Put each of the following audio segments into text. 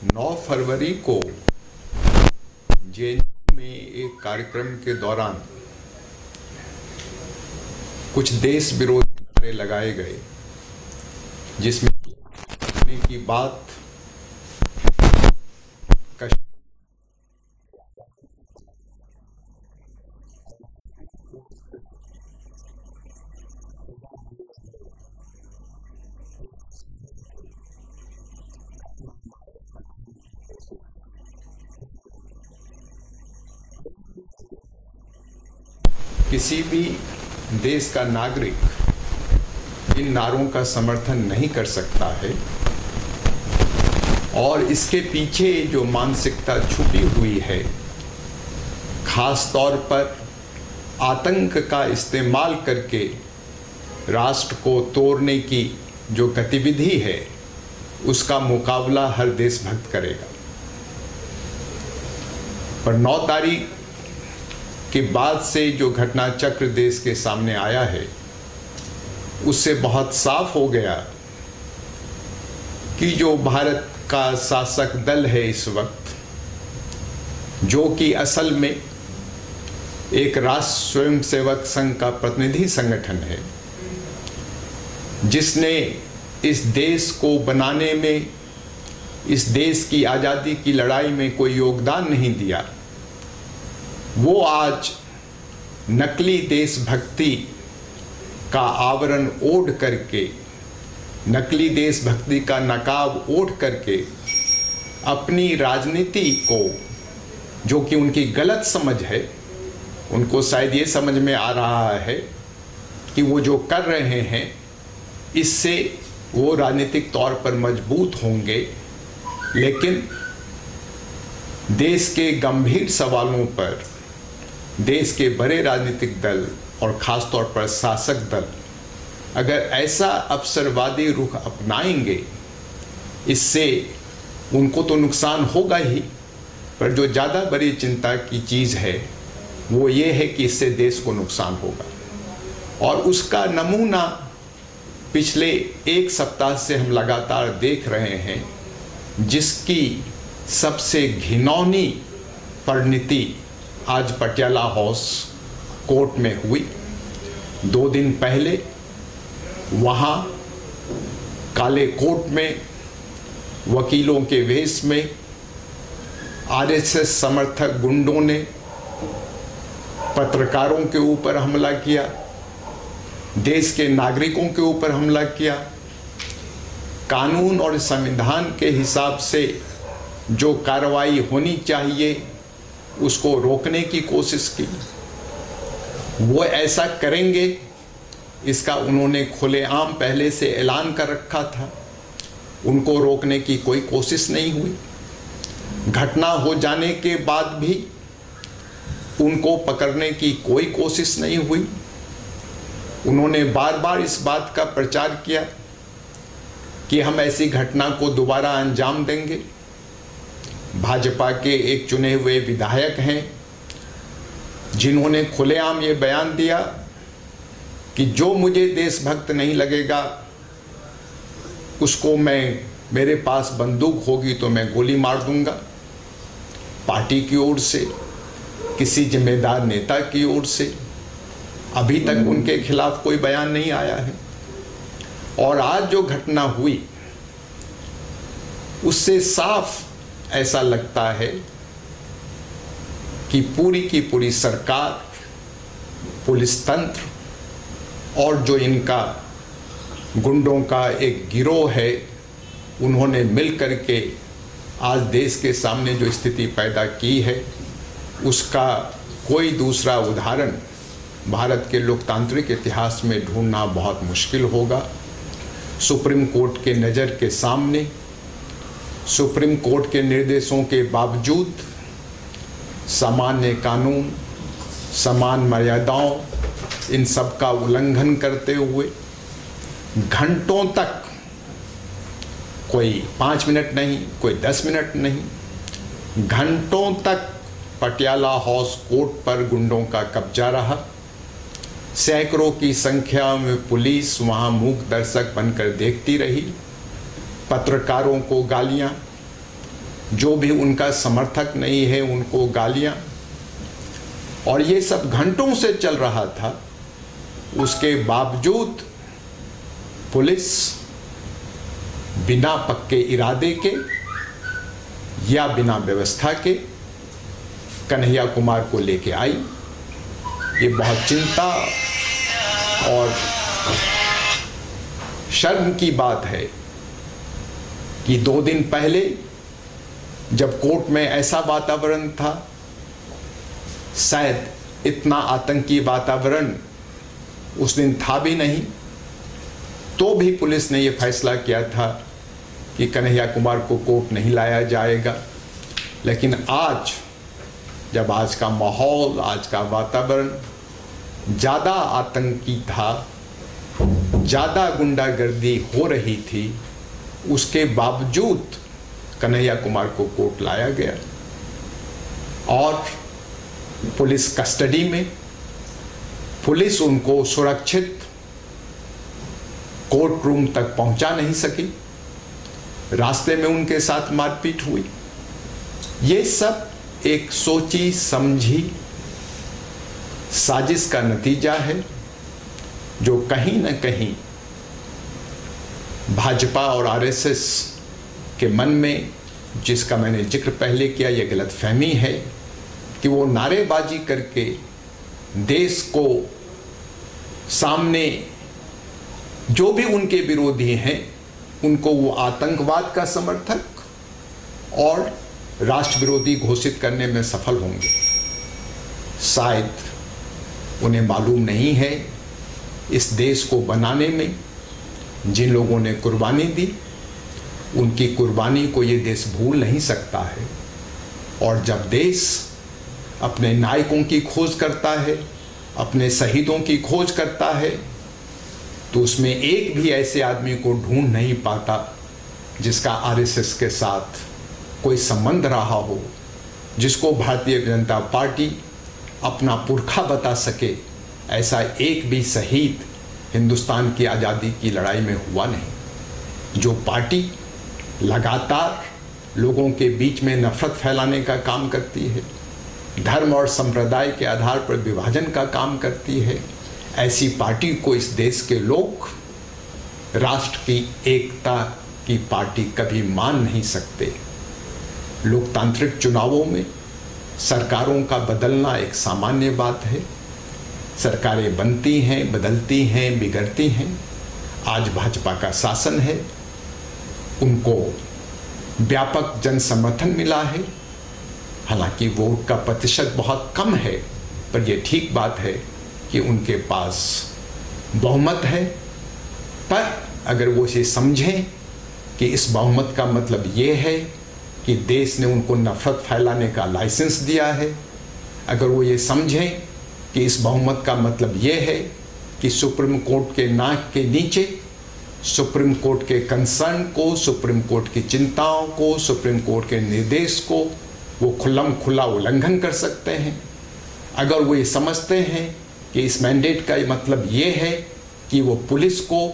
9 फरवरी को जेएनयू में एक कार्यक्रम के दौरान कुछ देश विरोधी नारे लगाए गए, जिसमें की बात किसी भी देश का नागरिक इन नारों का समर्थन नहीं कर सकता है और इसके पीछे जो मानसिकता छुपी हुई है, खास तौर पर आतंक का इस्तेमाल करके राष्ट्र को तोड़ने की जो गतिविधि है, उसका मुकाबला हर देशभक्त करेगा। पर 9 तारीख के बाद से जो घटना चक्र देश के सामने आया है, उससे बहुत साफ हो गया कि जो भारत का शासक दल है इस वक्त, जो कि असल में एक राष्ट्र स्वयंसेवक संघ का प्रतिनिधि संगठन है, जिसने इस देश को बनाने में, इस देश की आज़ादी की लड़ाई में कोई योगदान नहीं दिया, वो आज नकली देशभक्ति का आवरण ओढ़ करके, नकली देशभक्ति का नकाब ओढ़ करके अपनी राजनीति को, जो कि उनकी गलत समझ है, उनको शायद ये समझ में आ रहा है कि वो जो कर रहे हैं इससे वो राजनीतिक तौर पर मजबूत होंगे, लेकिन देश के गंभीर सवालों पर देश के बड़े राजनीतिक दल और ख़ास तौर पर शासक दल अगर ऐसा अवसरवादी रुख अपनाएंगे, इससे उनको तो नुकसान होगा ही, पर जो ज़्यादा बड़ी चिंता की चीज़ है वो ये है कि इससे देश को नुकसान होगा। और उसका नमूना पिछले 1 सप्ताह से हम लगातार देख रहे हैं, जिसकी सबसे घिनौनी परिणति आज पटियाला हाउस कोर्ट में हुई। 2 दिन पहले वहाँ काले कोर्ट में वकीलों के वेश में आरएसएस समर्थक गुंडों ने पत्रकारों के ऊपर हमला किया, देश के नागरिकों के ऊपर हमला किया, कानून और संविधान के हिसाब से जो कार्रवाई होनी चाहिए उसको रोकने की कोशिश की। वो ऐसा करेंगे इसका उन्होंने खुलेआम पहले से ऐलान कर रखा था, उनको रोकने की कोई कोशिश नहीं हुई। घटना हो जाने के बाद भी उनको पकड़ने की कोई कोशिश नहीं हुई। उन्होंने बार बार इस बात का प्रचार किया कि हम ऐसी घटना को दोबारा अंजाम देंगे। भाजपा के एक चुने हुए विधायक हैं जिन्होंने खुलेआम ये बयान दिया कि जो मुझे देशभक्त नहीं लगेगा उसको मेरे पास बंदूक होगी तो मैं गोली मार दूंगा। पार्टी की ओर से, किसी जिम्मेदार नेता की ओर से अभी तक उनके खिलाफ कोई बयान नहीं आया है। और आज जो घटना हुई उससे साफ ऐसा लगता है कि पूरी की पूरी सरकार, पुलिस तंत्र और जो इनका गुंडों का एक गिरोह है, उन्होंने मिलकर के आज देश के सामने जो स्थिति पैदा की है, उसका कोई दूसरा उदाहरण भारत के लोकतांत्रिक इतिहास में ढूंढना बहुत मुश्किल होगा। सुप्रीम कोर्ट के नज़र के सामने, सुप्रीम कोर्ट के निर्देशों के बावजूद सामान्य कानून, समान मर्यादाओं, इन सब का उल्लंघन करते हुए घंटों तक, कोई 5 मिनट नहीं, कोई 10 मिनट नहीं, घंटों तक पटियाला हाउस कोर्ट पर गुंडों का कब्जा रहा। सैकड़ों की संख्या में पुलिस वहां मूक दर्शक बनकर देखती रही। पत्रकारों को गालियां, जो भी उनका समर्थक नहीं है उनको गालियां, और ये सब घंटों से चल रहा था। उसके बावजूद पुलिस बिना पक्के इरादे के या बिना व्यवस्था के कन्हैया कुमार को लेके आई। ये बहुत चिंता और शर्म की बात है कि 2 दिन पहले जब कोर्ट में ऐसा वातावरण था, शायद इतना आतंकी वातावरण उस दिन था भी नहीं, तो भी पुलिस ने यह फैसला किया था कि कन्हैया कुमार को कोर्ट नहीं लाया जाएगा। लेकिन आज जब आज का माहौल, आज का वातावरण ज़्यादा आतंकी था, ज़्यादा गुंडागर्दी हो रही थी, उसके बावजूद कन्हैया कुमार को कोर्ट लाया गया और पुलिस कस्टडी में, पुलिस उनको सुरक्षित कोर्ट रूम तक पहुंचा नहीं सकी, रास्ते में उनके साथ मारपीट हुई। ये सब एक सोची समझी साजिश का नतीजा है जो कहीं न कहीं भाजपा और आरएसएस के मन में, जिसका मैंने जिक्र पहले किया, यह गलतफहमी है कि वो नारेबाजी करके देश को सामने जो भी उनके विरोधी हैं उनको वो आतंकवाद का समर्थक और राष्ट्र विरोधी घोषित करने में सफल होंगे। शायद उन्हें मालूम नहीं है इस देश को बनाने में जिन लोगों ने कुर्बानी दी, उनकी कुर्बानी को ये देश भूल नहीं सकता है। और जब देश अपने नायकों की खोज करता है, अपने शहीदों की खोज करता है, तो उसमें एक भी ऐसे आदमी को ढूंढ नहीं पाता जिसका आरएसएस के साथ कोई संबंध रहा हो, जिसको भारतीय जनता पार्टी अपना पुरखा बता सके। ऐसा एक भी शहीद हिंदुस्तान की आज़ादी की लड़ाई में हुआ नहीं। जो पार्टी लगातार लोगों के बीच में नफरत फैलाने का काम करती है, धर्म और संप्रदाय के आधार पर विभाजन का काम करती है, ऐसी पार्टी को इस देश के लोग राष्ट्र की एकता की पार्टी कभी मान नहीं सकते। लोकतांत्रिक चुनावों में सरकारों का बदलना एक सामान्य बात है। सरकारें बनती हैं, बदलती हैं, बिगड़ती हैं। आज भाजपा का शासन है, उनको व्यापक जन समर्थन मिला है। हालांकि वोट का प्रतिशत बहुत कम है, पर यह ठीक बात है कि उनके पास बहुमत है। पर अगर वो इसे समझें कि इस बहुमत का मतलब ये है कि देश ने उनको नफरत फैलाने का लाइसेंस दिया है, अगर वो ये समझें कि इस बहुमत का मतलब ये है कि सुप्रीम कोर्ट के नाक के नीचे सुप्रीम कोर्ट के कंसर्न को, सुप्रीम कोर्ट की चिंताओं को, सुप्रीम कोर्ट के निर्देश को वो खुल्लम खुला उल्लंघन कर सकते हैं, अगर वो ये समझते हैं कि इस मैंडेट का मतलब ये है कि वो पुलिस को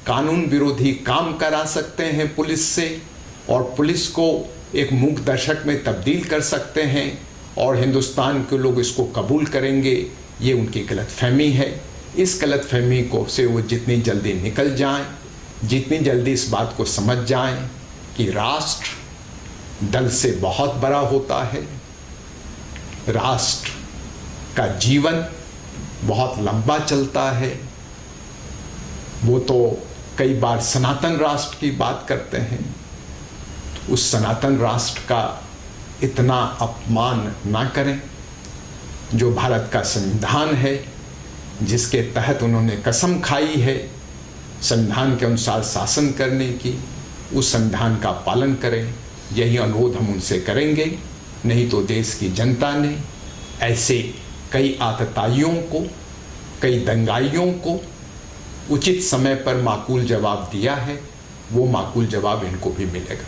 कानून विरोधी काम करा सकते हैं पुलिस से, और पुलिस को एक मूक दर्शक में तब्दील कर सकते हैं और हिंदुस्तान के लोग इसको कबूल करेंगे, ये उनकी गलतफहमी है। इस गलतफहमी को से वो जितनी जल्दी निकल जाएं, जितनी जल्दी इस बात को समझ जाएं कि राष्ट्र दल से बहुत बड़ा होता है, राष्ट्र का जीवन बहुत लंबा चलता है। वो तो कई बार सनातन राष्ट्र की बात करते हैं, उस सनातन राष्ट्र का इतना अपमान ना करें। जो भारत का संविधान है, जिसके तहत उन्होंने कसम खाई है संविधान के अनुसार शासन करने की, उस संविधान का पालन करें। यही अनुरोध हम उनसे करेंगे। नहीं तो देश की जनता ने ऐसे कई आतताइयों को, कई दंगाइयों को उचित समय पर माकूल जवाब दिया है, वो माकूल जवाब इनको भी मिलेगा।